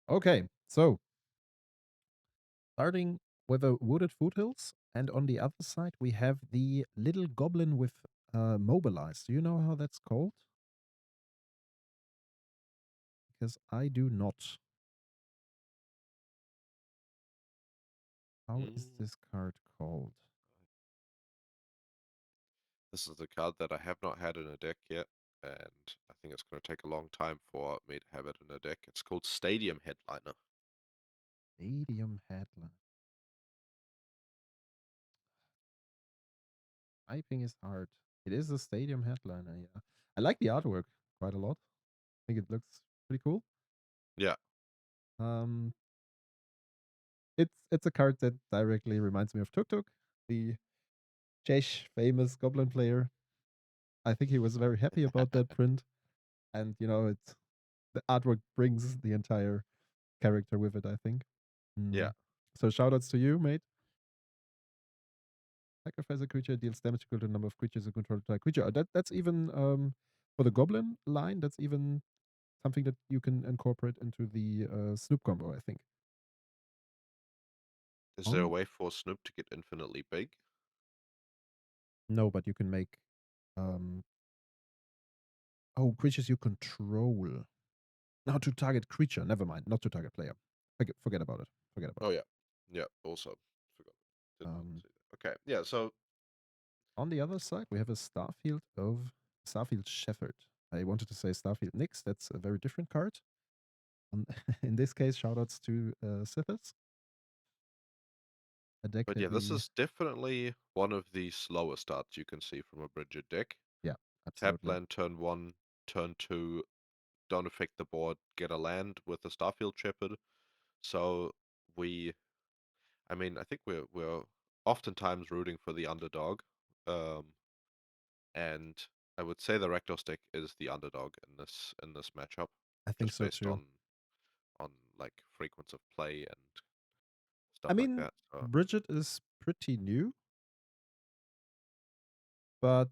Okay, so starting with the wooded foothills, and on the other side we have the little goblin with mobilize. Do you know how that's called? Because I do not. How is Mm, this card called? this is a card that I have not had in a deck yet, and I think it's going to take a long time for me to have it in a deck. It's called Stadium Headliner. Stadium Headline. Typing is hard. It is a stadium headliner. Yeah, I like the artwork quite a lot. I think it looks pretty cool. Yeah, Um, it's a card that directly reminds me of Tuk Tuk, the Jesh famous Goblin player. I think he was very happy about that print, and it's the artwork brings the entire character with it. I think. yeah. Mm. So shoutouts to you, mate. Sacrifice a creature deals damage equal to the number of creatures you control to a creature. That's even for the Goblin line. That's even something that you can incorporate into the Snoop combo. I think. Is there a On way for Snoop to get infinitely big? No, but you can make um creatures you control. Now to target creature. Never mind. Not to target player. Forget about it. Forget about Oh it. yeah, yeah. Also, forgot. Did not Um, see that. Okay, yeah. So, on the other side, we have a Starfield Shepherd. I wanted to say Starfield Nyx. That's a very different card. In this case, shoutouts to Sithis, a deck but yeah, that this we, is definitely one of the slower starts you can see from a Bridget deck. yeah, Tap absolutely. land turn 1, turn 2, don't affect the board, get a land with the Starfield Shepherd. So we, I mean, I think we're oftentimes rooting for the underdog, um, and I would say the Rakdos deck is the underdog in this matchup, I think just so based too. on like frequency of play and I stuff like mean, that. So Bridget is pretty new, but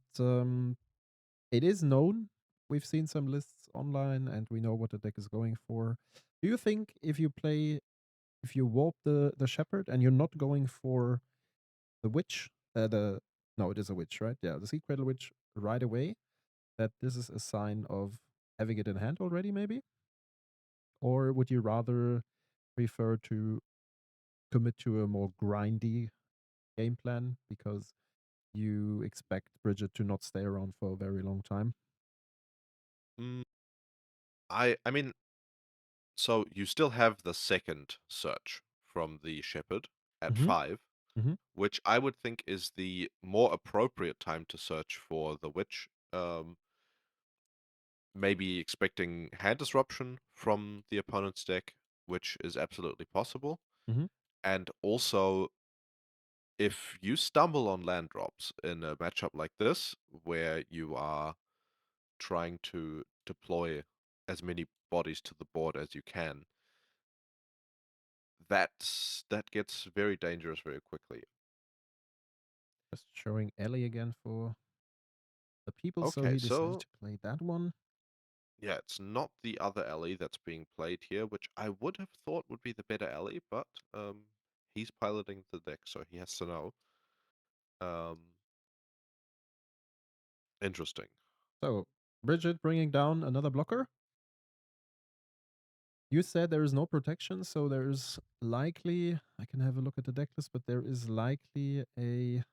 it is known. We've seen some lists online, and we know what the deck is going for. Do you think if you warp the shepherd and you're not going for the witch, the no, it is a witch, right? Yeah, the Sea Cradle Witch right away, that this is a sign of having it in hand already, maybe? Or would you rather prefer to commit to a more grindy game plan because you expect Bridget to not stay around for a very long time? mm, I mean, so you still have the second search from the Shepherd at Mm-hmm. 5, Mm-hmm. which I would think is the more appropriate time to search for the witch. Maybe expecting hand disruption from the opponent's deck, which is absolutely possible. Mm-hmm. And also, if you stumble on land drops in a matchup like this, where you are trying to deploy as many bodies to the board as you can, that gets very dangerous very quickly. Just showing Ellie again for the people, so Okay, he decided so to play that one. yeah, it's not the other Ellie that's being played here, which I would have thought would be the better Ellie, but he's piloting the deck, so he has to know. Um, interesting. So, Bridget bringing down another blocker. You said there is no protection, so there's likely, I can have a look at the deck list, but there is likely a,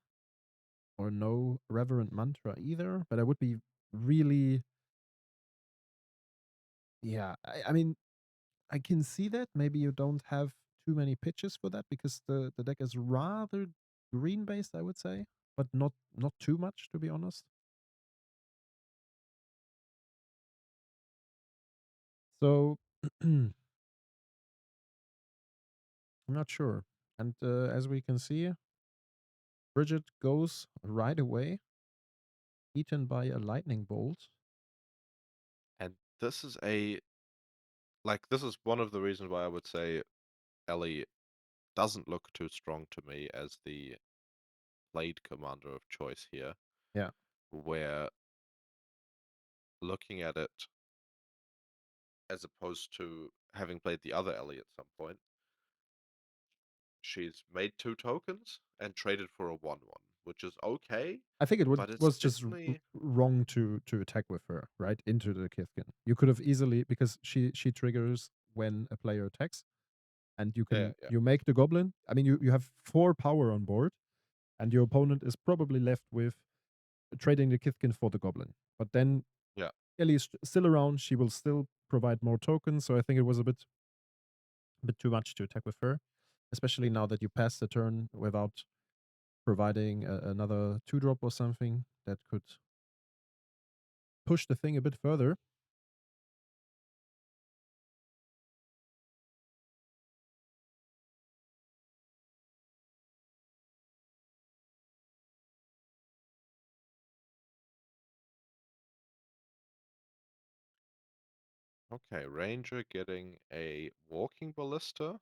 or no Reverent Mantra either. But I would be really, yeah, I mean, I can see that. Maybe you don't have too many pitches for that because the deck is rather green based, I would say, but not too much, to be honest. So, I'm not sure. And as we can see, Bridget goes right away, eaten by a lightning bolt. And this is this is one of the reasons why I would say Ellie doesn't look too strong to me as the played commander of choice here, Yeah. where looking at it, as opposed to having played the other Ellie at some point. She's made 2 tokens and traded for a 1/1, which is okay, I think it but it's was just definitely wrong to attack with her right into the Kithkin. You could have easily, because she triggers when a player attacks, and yeah. you make the Goblin. I mean, you have 4 power on board, and your opponent is probably left with trading the Kithkin for the Goblin. But then Yeah. Ellie is still around. She will still provide more tokens. So I think it was a bit too much to attack with her, especially now that you pass the turn without providing another 2-drop or something that could push the thing a bit further. Okay, Ranger getting a walking ballista.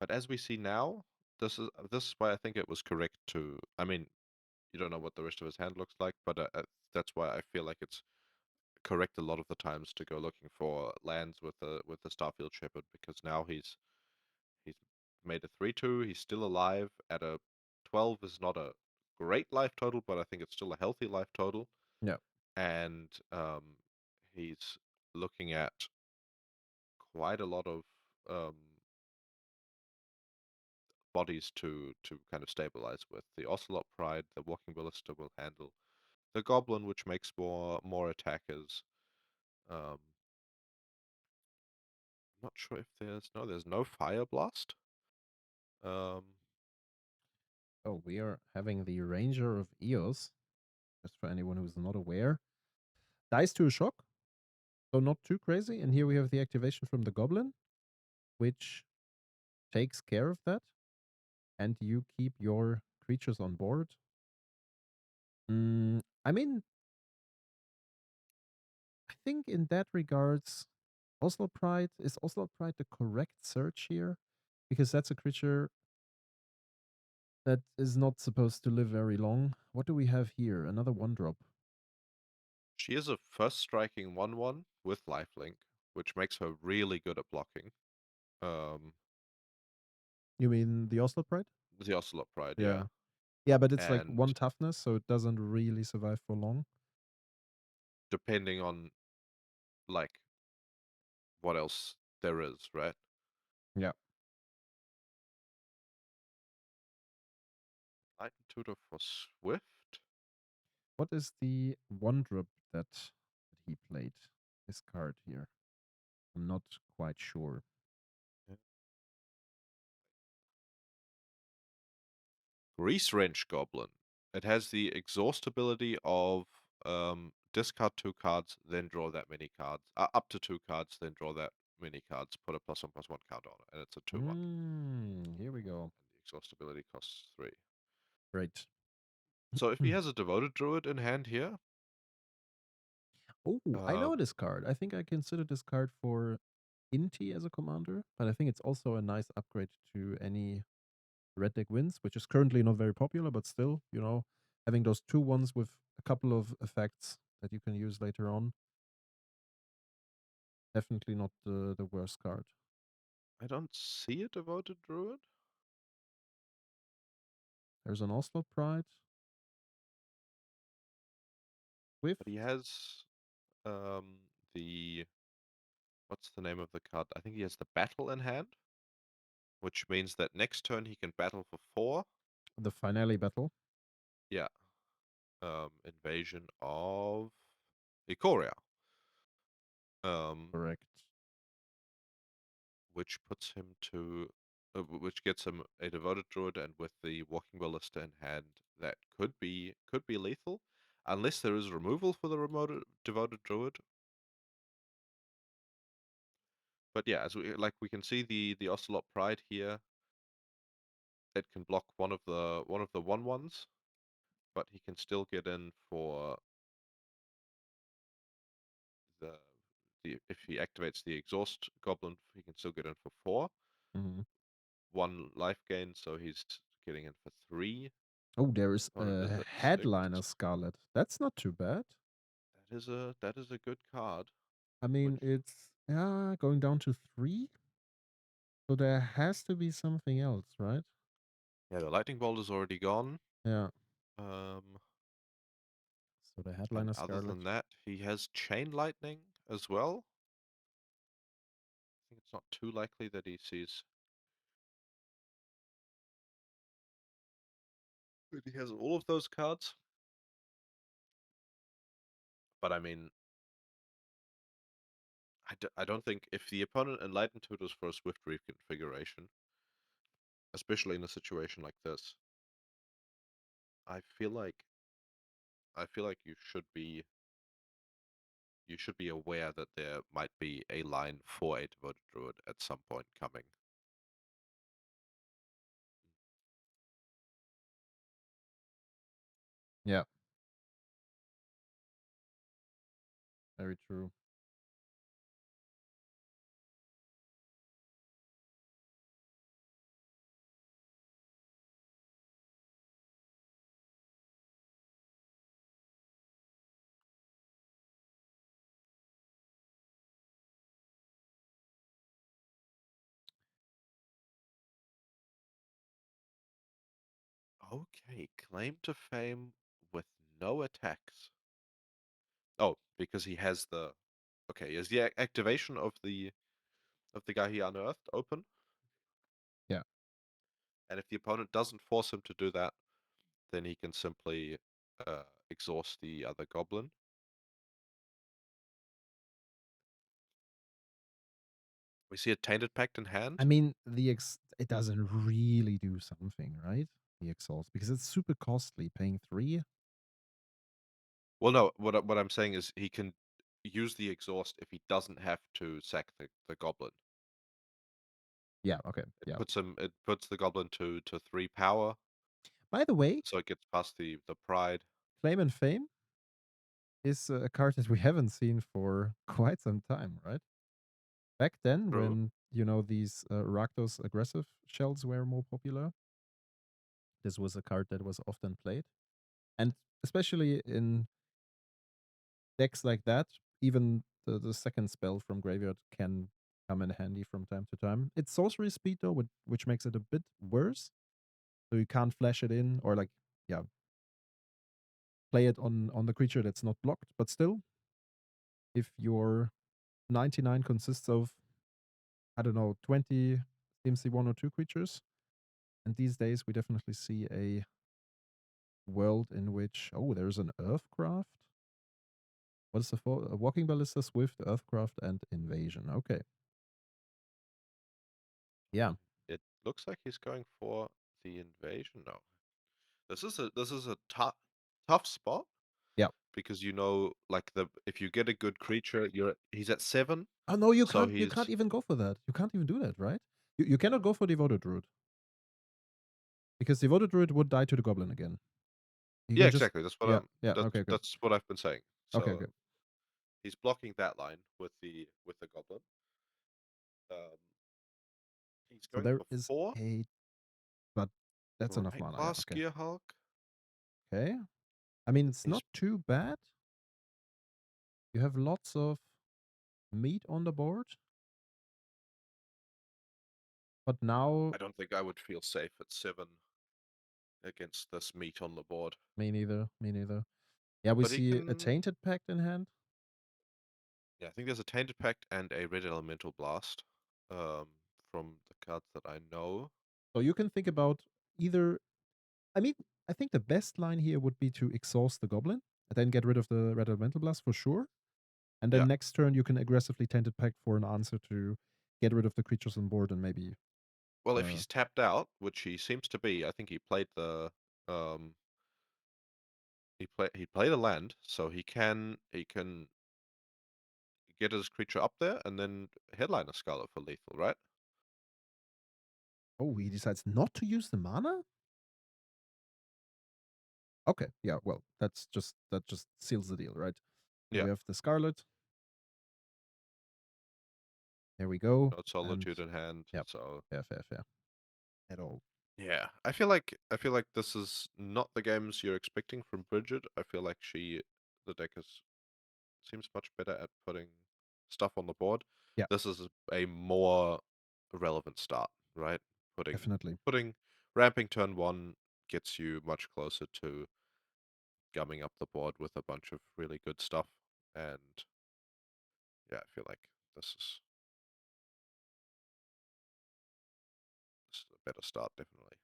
But as we see now, this is why I think it was correct to. I mean, you don't know what the rest of his hand looks like, but that's why I feel like it's correct a lot of the times to go looking for lands with the Starfield Shepherd, because now he's made a 3/2. He's still alive at a 12 is not a great life total, but I think it's still a healthy life total. Yeah. And he's looking at quite a lot of um, bodies to kind of stabilize with. The Ocelot Pride, the Walking Ballista will handle. The Goblin, which makes more attackers. Um, not sure if there's no Fire Blast. Um, Oh, we are having the Ranger of Eos, just for anyone who's not aware. Dies to a shock, so not too crazy. And here we have the activation from the Goblin, which takes care of that. And you keep your creatures on board. I mean, I think in that regards, Oslo Pride, is Oslo Pride the correct search here? Because that's a creature that is not supposed to live very long. What do we have here? Another 1-drop. she is a first striking 1/1 with lifelink, which makes her really good at blocking. Um, You mean the Oslo Pride? the Ocelot Pride, yeah. Yeah. Yeah, but it's like And 1 toughness, so it doesn't really survive for long. depending on like what else there is, right? Yeah. Lightning Tutor for Swift. What is the 1-drop that he played? This card here. I'm not quite sure. Grease Wrench Goblin. It has the exhaust ability of discard 2 cards, then draw that many cards. Up to 2 cards, then draw that many cards. Put a +1/+1 counter on it, and it's a 2/1. Here we go. And the exhaust ability costs 3. Great. So if he has a Devoted Druid in hand here, Oh, I know um, this card. I think I consider this card for Inti as a commander, but I think it's also a nice upgrade to any red deck wins, which is currently not very popular, but still, having those 2/1s with a couple of effects that you can use later on, definitely not the worst card. I don't see a Devoted Druid. There's an Oslo Pride with But he has um, the what's the name of the card? I think he has the Battle in hand, which means that next turn he can battle for 4. the Finale Battle. Yeah, Invasion of Ikoria, um, Correct. which puts him to, which gets him a Devoted Druid, and with the Walking Ballista in hand, that could be lethal, unless there is removal for the Devoted Druid. But yeah, as we can see the Ocelot Pride here, it can block one of the 1/1s, but he can still get in for the if he activates the exhaust goblin, he can still get in for 4. Hmm. 1 life gain, so he's getting in for 3. Oh, there is Opponent is a at 6. Headliner Scarlet. That's not too bad. That is a good card. I mean, Which it's going down to 3. So there has to be something else, right? yeah, the lightning bolt is already gone. Yeah. Um, So the and Headliner other Scarlet. than that, he has chain lightning as well. I think it's not too likely that he sees. That he has all of those cards. But I mean, I don't think if the opponent enlightened tutors for a swift reconfiguration, especially in a situation like this, I feel like you should be aware that there might be a line for a devoted druid at some point coming. Yeah. Very true. Okay, claim to fame with no attacks. Oh, because he has the okay, is the activation of the guy he unearthed open? Yeah. And if the opponent doesn't force him to do that, then he can simply exhaust the other goblin. We see a Tainted Pact in hand. I mean, it doesn't really do something, right? The Exhaust, because it's super costly paying 3. Well, no, what I'm saying is he can use the exhaust if he doesn't have to sack the goblin. Yeah, okay. It Yeah. puts the goblin to 3 power, By the way, so it gets past the pride. Claim and Fame is a card that we haven't seen for quite some time, right? Back then, True. when, these Rakdos aggressive shells were more popular, this was a card that was often played. And especially in decks like that, even the second spell from Graveyard can come in handy from time to time. It's sorcery speed, though, which makes it a bit worse. So you can't flash it in or, like, yeah, play it on the creature that's not blocked. But still, if your 99 consists of, I don't know, 20 CMC 1 or 2 creatures, and these days we definitely see a world in which, oh, there's an Earthcraft. What is the for? A Walking Ballista, Swift, Earthcraft, and Invasion. Okay. Yeah. It looks like he's going for the invasion now. This is a tough spot Yeah. because like if you get a good creature, he's at 7, Oh no, you so can't. You he's can't even go for that. You can't even do that, right? You cannot go for Devoted Druid because Devoted Druid would die to the Goblin again. You yeah, can just exactly. That's what yeah, I'm yeah. that's Okay, okay, that's what I've been saying. okay, So okay. he's blocking that line with the goblin. Um, he's So going there for is 4 but that's enough Right mana. Yeah. Class Okay. Gearhulk. Okay. I mean, it's He's not too bad. You have lots of meat on the board, but now I don't think I would feel safe at 7 against this meat on the board. me neither. Me neither. Yeah, we But he see a can. Tainted Pact in hand. Yeah, I think there's a Tainted Pact and a Red Elemental Blast um, from the cards that I know. So you can think about either. I mean, I think the best line here would be to exhaust the Goblin and then get rid of the Red Elemental Blast for sure. And Yeah. then next turn you can aggressively Tainted Pact for an answer to get rid of the creatures on board and maybe Well, if uh he's tapped out, which he seems to be, I think he played the um, he played a land, so he can get his creature up there and then headline a Scarlet for lethal, right? oh, he decides not to use the mana? Okay, yeah, well, that just seals the deal, right? So Yeah. we have the Scarlet. There we go. No And Solitude in hand, yeah, so fair, fair, fair. At all. Yeah, I feel like this is not the games you're expecting from Bridget. I feel like the deck is seems much better at putting stuff on the board. Yeah, This is a more relevant start, right? Putting definitely. putting ramping turn one gets you much closer to gumming up the board with a bunch of really good stuff. And yeah, I feel like this is this is a better start, definitely.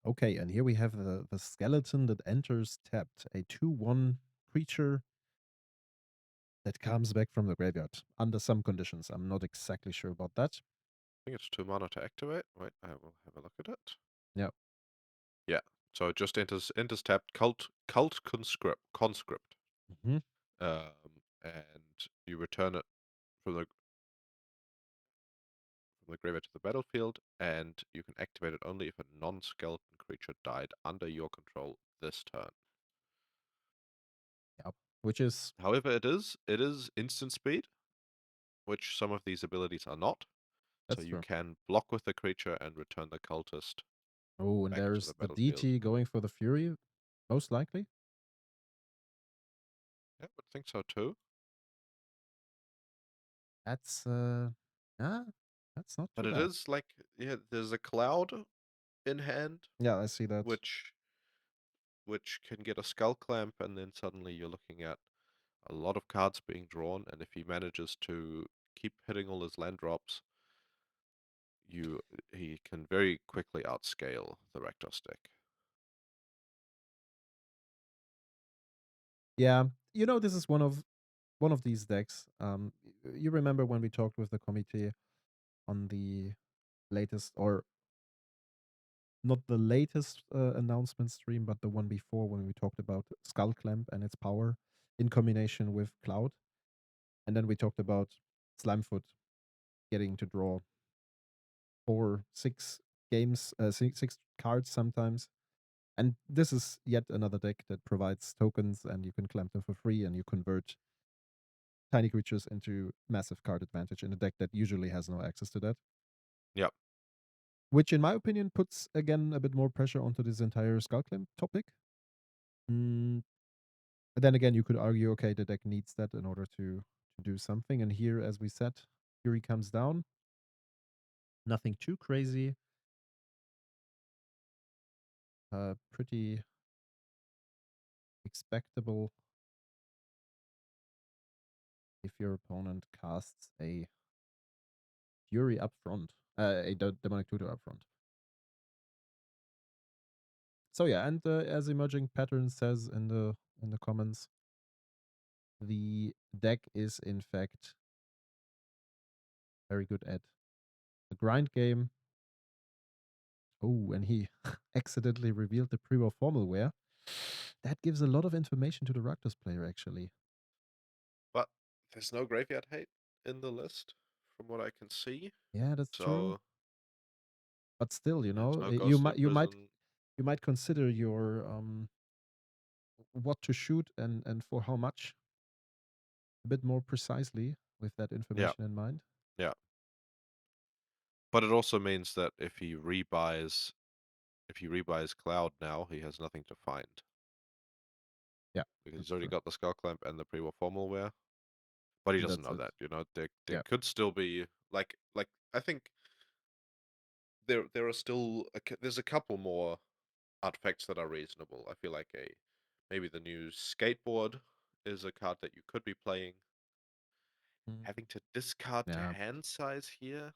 Okay, and here we have the skeleton that enters tapped, a 2/1 creature that comes back from the graveyard under some conditions. I'm not exactly sure about that. I think it's 2 mana to activate. Wait, I will have a look at it. Yeah. Yeah. So it just enters tapped cult conscript. Hmm. And you return it from the graveyard to the battlefield, and you can activate it only if a non-skeleton creature died under your control this turn. Yeah. Which is However, it is instant speed, which some of these abilities are not. So that's you true. can block with the creature and return the cultist Oh, and back to there's the the battlefield. DT going for the Fury, most likely. Yeah, I would think so too. That's yeah, that's not But too it bad. is like, yeah, there's a cloud in hand, Yeah, I see that. which can get a skull clamp, and then suddenly you're looking at a lot of cards being drawn, and if he manages to keep hitting all his land drops, you he can very quickly outscale the Rakdos deck. Yeah, this is one of these decks. You remember when we talked with the committee on the latest, or not the latest announcement stream, but the one before, when we talked about Skull Clamp and its power in combination with Cloud, and then we talked about Slimefoot getting to draw 4, 6 games, six cards sometimes. And this is yet another deck that provides tokens, and you can clamp them for free, and you convert tiny creatures into massive card advantage in a deck that usually has no access to that. Yep. Which, in my opinion, puts again a bit more pressure onto this entire Skullclamp topic. Mm, but then again, you could argue, okay, the deck needs that in order to do something. And here, as we said, Fury comes down. Nothing too crazy. Pretty expectable if your opponent casts a Fury up front, a Demonic Tutor up front. So yeah, and as Emerging Pattern says in the comments, the deck is in fact very good at the grind game. Oh, and he accidentally revealed the pre-war formalware. That gives a lot of information to the Rakdos player, actually. But there's no graveyard hate in the list, from what I can see. Yeah, that's true. So But still, there's no you ghostly might you might prison. you might consider your what to shoot and for how much a bit more precisely with that Yeah, information in mind. yeah. But it also means that if he rebuys Cloud now, he has nothing to find. Yeah, Because he's that's already true. got the Skull Clamp and the pre-war formalware. But he doesn't That's know it. that, there Yeah. could still be like I think there are still there's a couple more artifacts that are reasonable. I feel like a maybe the new skateboard is a card that you could be playing. Mm. Having to discard to Yeah. hand size here,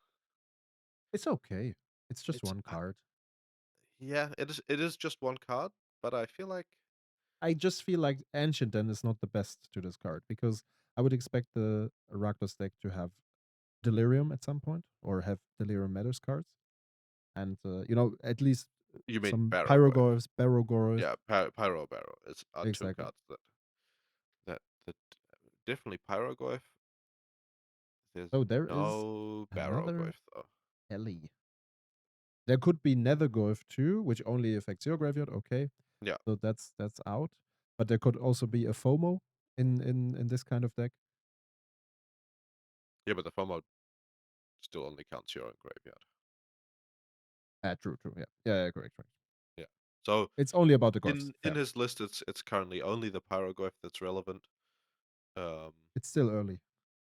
It's okay. It's just it's one card. yeah, it is just one card, but I feel like I just feel like Ancient then is not the best to this card, because I would expect the Rakdos deck to have Delirium at some point, or have Delirium Matters cards. And, at least you mean some Barrow. Pyrogorys, Barrogorys. Yeah, Pyro Barrow are two Exactly. cards that definitely Pyroglyph. There's Oh, there is no another Barrowglyph though. Ellie. There could be Netherglyph too, which only affects your graveyard. Okay, Yeah, so that's out. But there could also be a FOMO in this kind of deck. yeah, but the FOMO still only counts your own graveyard. True, true. Yeah. Yeah, correct, correct. Yeah. So It's only about the gods. in Fair. his list, it's currently only the pyroglyph that's relevant. Um, It's still early.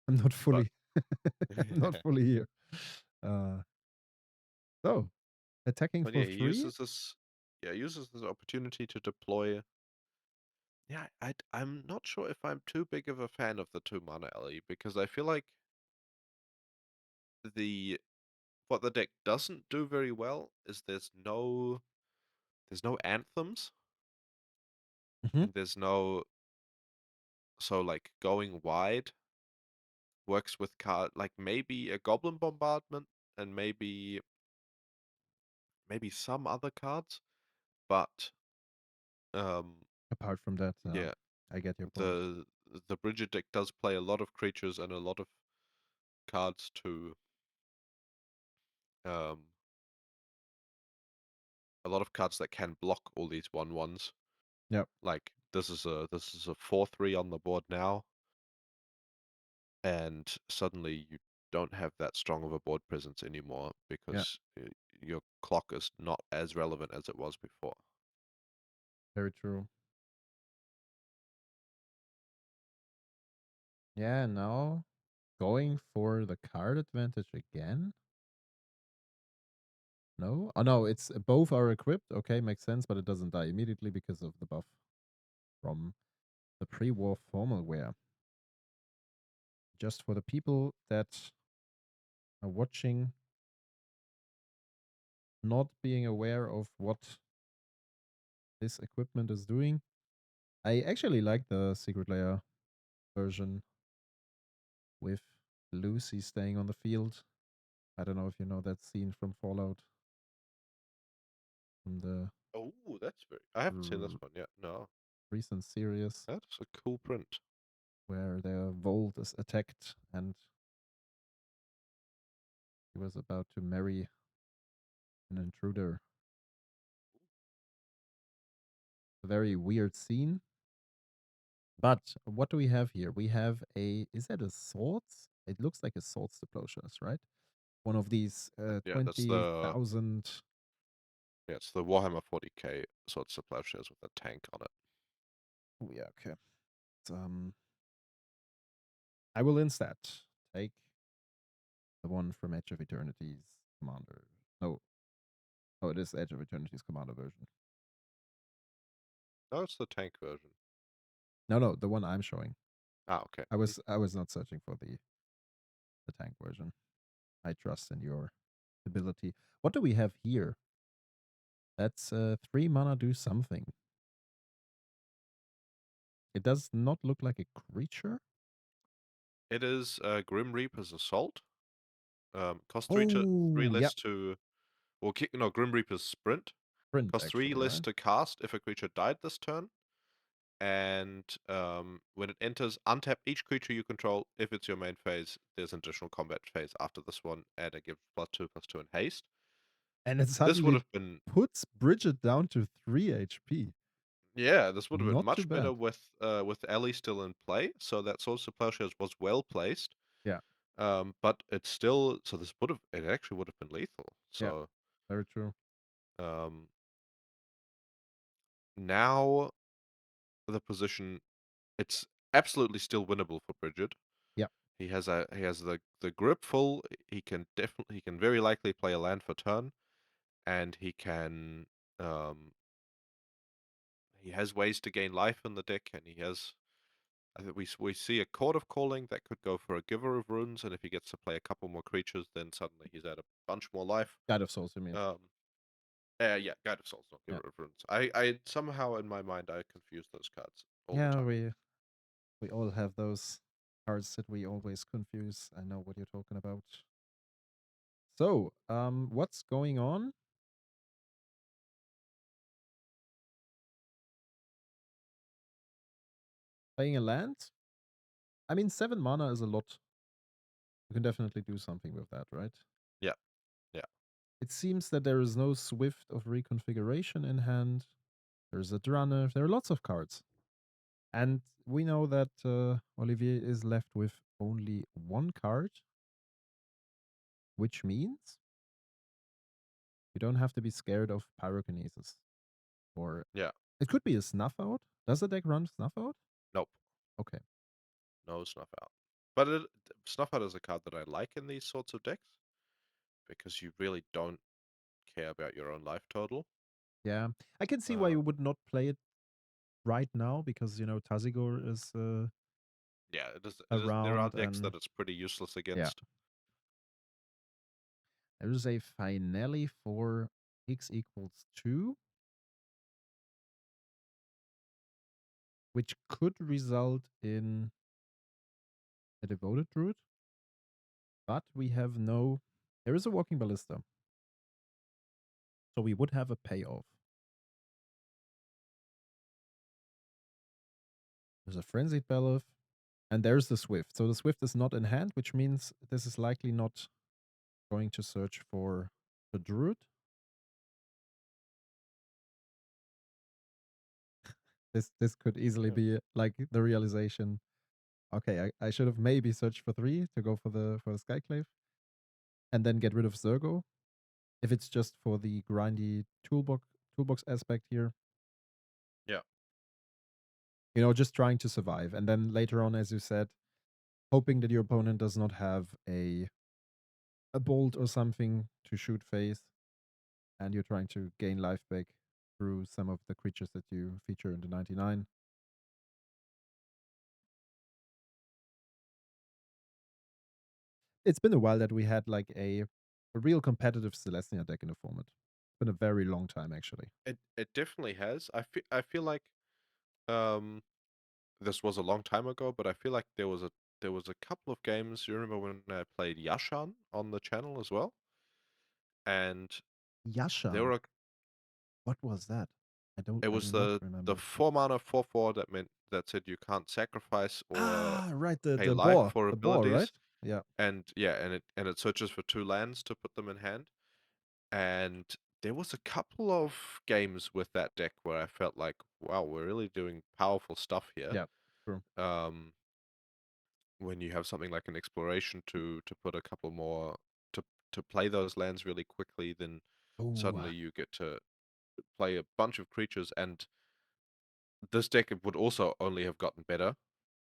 I'm not but fully I'm not fully here. Uh so attacking but for yeah, he 3? uses this. Yeah, uses this opportunity to deploy. Yeah, I'm not sure if I'm too big of a fan of the 2 mana Ellie because I feel like the what the deck doesn't do very well is there's no anthems Mm-hmm. and there's no so like going wide works with card like maybe a goblin bombardment and maybe some other cards, but um Apart from that, yeah, I get your point. the the Bridget deck does play a lot of creatures and a lot of cards to um a lot of cards that can block all these 1/1s. Yep. Like this is a 4/3 on the board now, and suddenly you don't have that strong of a board presence anymore Yeah, because your clock is not as relevant as it was before. very true. Yeah, now going for the card advantage again? No? Oh no, it's both are equipped. Okay, makes sense, but it doesn't die immediately because of the buff from the pre-war formal wear. Just for the people that are watching, not being aware of what this equipment is doing. I actually like the Secret Layer version with Lucy staying on the field. I don't know if you know that scene from Fallout, from the Oh, that's very. I haven't seen this r- one yet. No, recent series, that's a cool print. where their vault is attacked and he was about to marry an intruder. A very weird scene. But what do we have here? We have a, is that a swords? It looks like a swords diplomas, right? One of these Yeah, that's the 20,000. yeah, it's the Warhammer 40k Swords to Plowshares with a tank on it. Oh, yeah, okay. I will instead take the one from Edge of Eternity's commander. No, oh, it is Edge of Eternity's commander version. No, it's the tank version. No, no, the one I'm showing. Ah, okay. I was not searching for the tank version. I trust in your ability. What do we have here? That's 3 mana do something. It does not look like a creature. It is Grim Reaper's Assault. Cost three Oh, less yeah. to well, no, Grim Reaper's Sprint. Print, Cost 3 actually, less right? to cast if a creature died this turn. And when it enters, untap each creature you control. If it's your main phase, there's an additional combat phase after this one, and it gives +2/+2 in haste. And it This would suddenly have been puts Bridget down to 3 HP. yeah, this would have been Not too much better bad. with Ellie still in play. So that Swords to Plowshares was well placed. Yeah, But it's still so this would have it actually would have been lethal. yeah. So Very true. um, now the position it's absolutely still winnable for Bridget. Yeah. He has the grip full. He can very likely play a land for turn, and um he has ways to gain life in the deck, and he has. I think we see a Chord of Calling that could go for a Giver of Runes, and if he gets to play a couple more creatures, then suddenly he's at a bunch more life. God of Souls, you mean? Um, yeah, Guide of Souls, not Yeah. Giver of Runes. I somehow in my mind I confuse those cards all the Yeah, time. we all have those cards that we always confuse. I know what you're talking about. So, what's going on? Playing a land? I mean, 7 mana is a lot. You can definitely do something with that, right? Yeah, yeah. It seems that there is no Swift of Reconfiguration in hand. There's a Drunner. There are lots of cards. And we know that Olivier is left with only 1 card, which means You don't have to be scared of pyrokinesis. Or Yeah. it could be a snuff out. Does the deck run snuff out? Nope. Okay. No Snuff Out. But Snuff Out is a card that I like in these sorts of decks because you really don't care about your own life total. Yeah. I can see why Uh, you would not play it right now because, Tazigor is yeah, it is. There are around decks and that it's pretty useless yeah. against. There is a finale for x equals 2, which could result in a devoted druid, but we have no. There is a walking ballista, so we would have a payoff. There's a frenzied Bellow, and there's the Swift. So the Swift is not in hand, which means this is likely not going to search for the druid. This could easily Yeah. be like the realization. Okay, I should have maybe searched for 3 to go for the Skyclave, and then get rid of Zergo. If it's just for the grindy toolbox aspect here, Yeah. just trying to survive. And then later on, as you said, hoping that your opponent does not have a bolt or something to shoot face, and you're trying to gain life back through some of the creatures that you feature in the 99. It's been a while that we had like a real competitive Celestia deck in the format. It's been a very long time, actually. It definitely has. I feel like um this was a long time ago, but I feel like there was a couple of games. You remember when I played Yasharn on the channel as well? And there Yasharn. were What was that? it I was do not the remember. 4 mana 4/4 that said you can't sacrifice or Ah, right, pay the life boar. for The boar, right? abilities. Yeah. And yeah, and it searches for 2 lands to put them in hand. And there was a couple of games with that deck where I felt like, wow, we're really doing powerful stuff here. Yeah. True. Um, when you have something like an exploration to put a couple more to to play those lands really quickly, then Oh, suddenly you get to play a bunch of creatures, and this deck would also only have gotten better.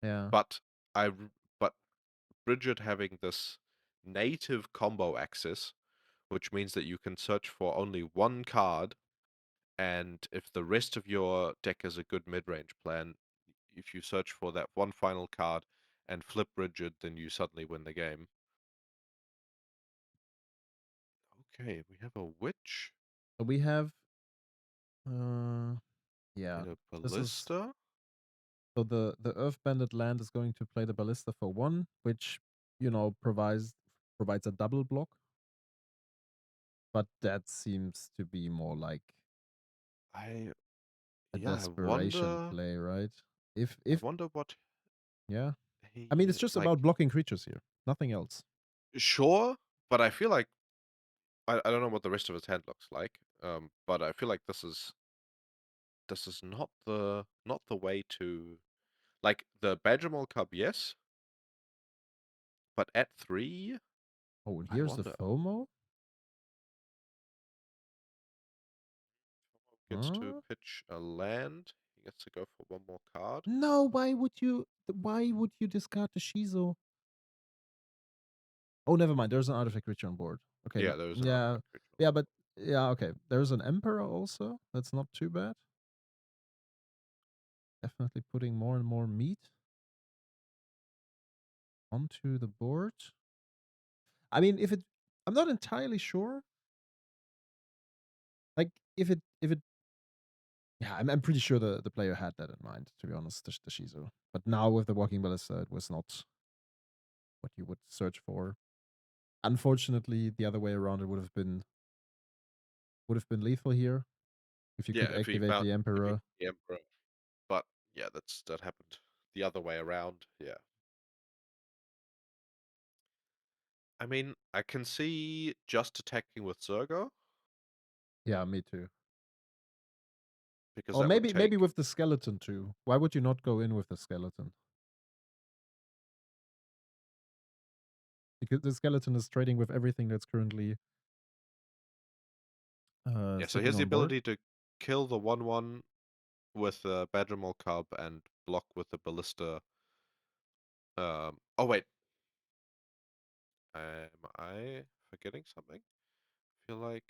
yeah. But I but Bridget having this native combo access, which means that you can search for only one card, and if the rest of your deck is a good mid-range plan, if you search for that one final card and flip Bridget, then you suddenly win the game. Okay, we have a witch So we have, uh, yeah. and a This is ballista. so the Earth Banded land is going to play the Ballista for 1, which provides a double block. But that seems to be more like I a yeah, I desperation wonder play, right? I If wonder what yeah. I mean, it's he just like. about blocking creatures here. Nothing else. Sure, but I feel like I don't know what the rest of his hand looks like. But I feel like this is not the way to, like, the Badgermole Cub, yes, but at 3, Oh, and I here's the wonder. FOMO. Gets to Huh? pitch a land. He gets to go for one more card. No, why would you discard the Shizo? Oh, never mind. There's an artifact creature on board. Okay, Yeah, there's an yeah. artifact creature. Yeah, but yeah, okay. There's an Emperor also. That's not too bad. Definitely putting more and more meat onto the board. I mean, I'm not entirely sure. Like, if it, yeah, I'm pretty sure the player had that in mind. To be honest, the Shizu. But now with the Walking Ballista, it was not what you would search for. Unfortunately, the other way around, it would have been lethal here if you Yeah, could activate the if he Emperor. the Emperor. But yeah, that happened the other way around. Yeah. I mean, I can see just attacking with Zergo, Yeah, me too. because Or that would maybe take. with the skeleton too. Why would you not go in with the skeleton? Because the skeleton is trading with everything that's currently Yeah, so he sitting has the on board. ability to kill the 1/1 with a Badgermole Cub and block with the Ballista. Oh wait, am I forgetting something? I feel like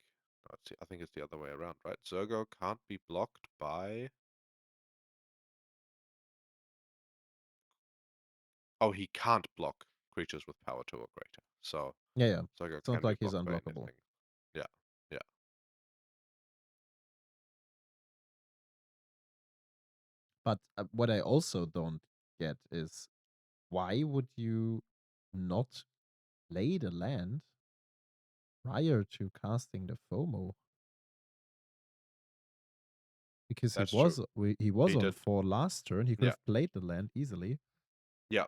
no, I think it's the other way around, right? Zergo can't be blocked by. Oh, he can't block creatures with power 2 or greater. So Yeah, yeah. Zergo It's not can be like he's blocked by unblockable. anything. Yeah, yeah. But what I also don't get is why would you not play the land prior to casting the FOMO? Because That's true. he was He on did. 4 last turn. He could Yeah, have played the land easily. yeah.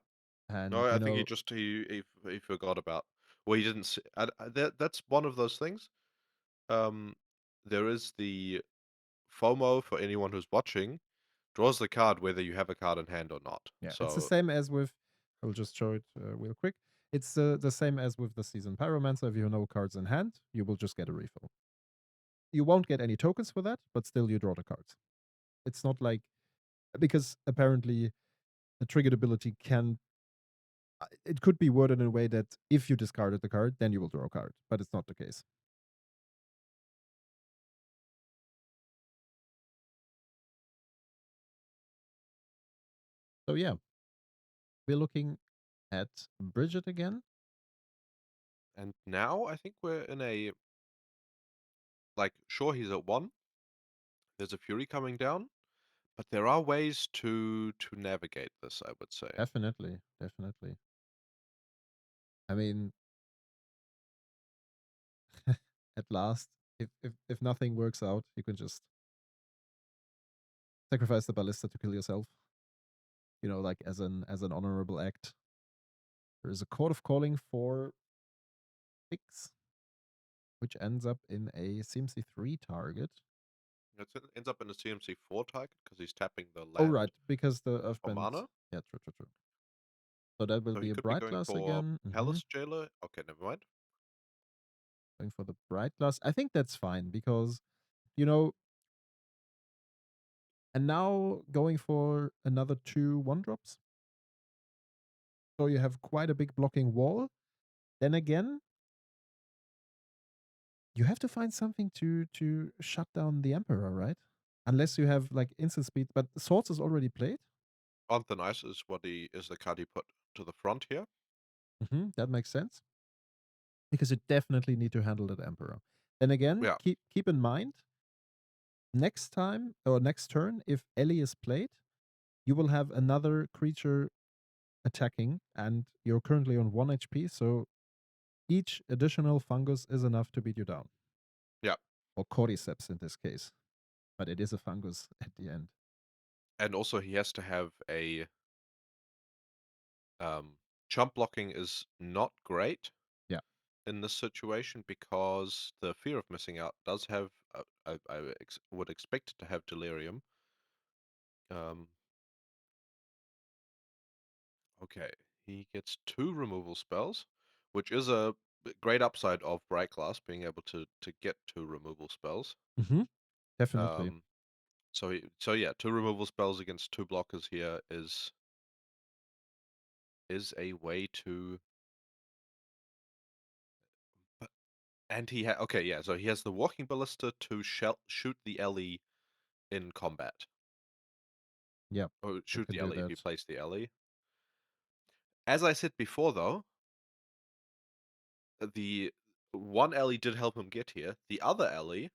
And, No, I you think know, he forgot about. Well, he didn't. That's one of those things. Um, there is the FOMO for anyone who's watching. Draws the card whether you have a card in hand or not. yeah, it's the So same as with, I'll just show it real quick. It's the same as with the Seasoned Pyromancer. If you have no cards in hand, you will just get a refill. You won't get any tokens for that, but still you draw the cards. It's not like, because apparently the triggered ability it could be worded in a way that if you discarded the card, then you will draw a card, but it's not the case. So yeah, we're looking at Bridget again. and now I think we're in a sure he's at 1. There's a Fury coming down, but there are ways to navigate this, I would say. Definitely, definitely. I mean, at last, if nothing works out, you can just sacrifice the ballista to kill yourself. You know, like as an honorable act. There is a Court of Calling for 6, which ends up in a CMC3 target. It ends up in a CMC4 target because he's tapping the Oh, right, land because the for Earthbend. mana. Yeah, true, true, true. So that will So be he a could be Bright going Glass for again. Palace Jailer. Okay, never mind. Going for the Bright Glass. I think that's fine because, you know, and now going for another 2 1-drops. So you have quite a big blocking wall. Then again, you have to find something to shut down the Emperor, right? Unless you have like instant speed, but Swords is already played. On the Ice is the card he put to the front here. That makes sense because you definitely need to handle that Emperor. Then again, Yeah, keep in mind, next time or next turn, if Ellie is played, you will have another creature attacking, and you're currently on 1 HP, so each additional fungus is enough to beat you down. yeah. Or cordyceps in this case. But it is a fungus at the end. And also he has to have a chump blocking is not great Yeah. in this situation because the fear of missing out does have would expect it to have Delirium. Um, okay, he gets 2 removal spells, which is a great upside of Bright Glass being able to get 2 removal spells. Definitely. Um, so yeah, 2 removal spells against 2 blockers here is a way to. And okay, yeah. So he has the Walking Ballista to shoot the Ellie in combat, Yeah. or You shoot can the do Ellie if that. he plays the Ellie. As I said before, though, the one Ellie did help him get here. The other Ellie,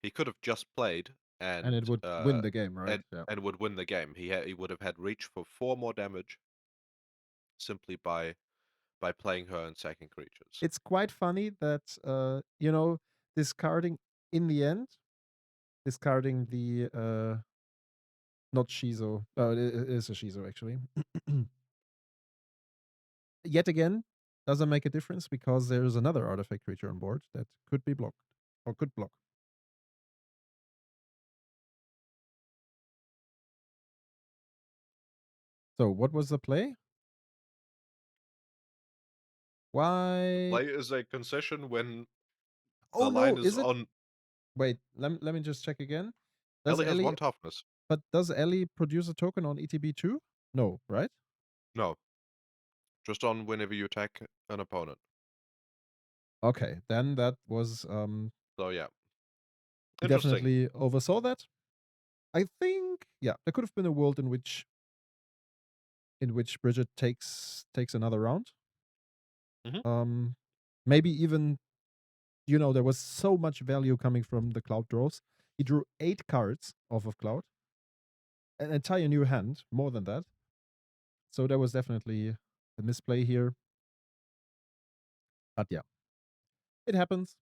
he could have just played And and it would win the game, right? Yeah. and would win the game. He would have had reach for 4 more damage simply by playing her and sacking creatures. It's quite funny that discarding in the end, discarding the not Shizo. It is a Shizo actually. Yet again, doesn't make a difference because there's another artifact creature on board that could be blocked or could block. So what was the play? The Why? play is a concession when Oh the no, line is is it? on. Wait, let me just check again. Does Ellie has Ellie 1 toughness. but does Ellie produce a token on ETB too? No, right? No, just on whenever you attack an opponent. Okay, then that was So yeah. he Interesting. definitely oversaw that. I think yeah, there could have been a world in which Bridget takes another round. Mhm. Maybe even there was so much value coming from the Cloud draws. He drew 8 cards off of Cloud, an entire new hand, more than that. So there was definitely a misplay here. But yeah, it happens.